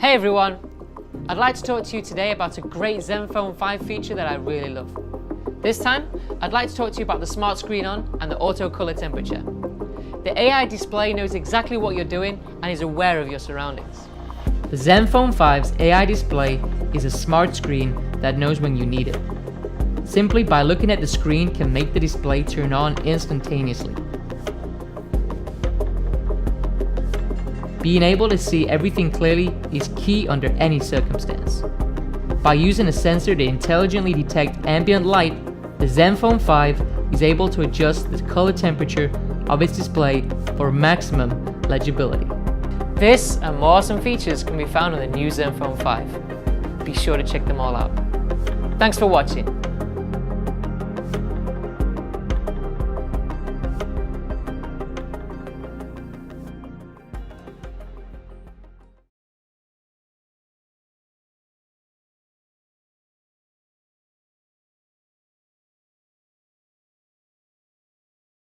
Hey everyone! I'd like to talk to you today about a great Zenfone 5 feature that I really love. This time, I'd like to talk to you about the smart screen on and the auto color temperature. The AI display knows exactly what you're doing and is aware of your surroundings. The Zenfone 5's AI display is a smart screen that knows when you need it. Simply by looking at the screen can make the display turn on instantaneously. Being able to see everything clearly is key under any circumstance. By using a sensor to intelligently detect ambient light, the Zenfone 5 is able to adjust the color temperature of its display for maximum legibility. This and more awesome features can be found on the new Zenfone 5. Be sure to check them all out. Thanks for watching.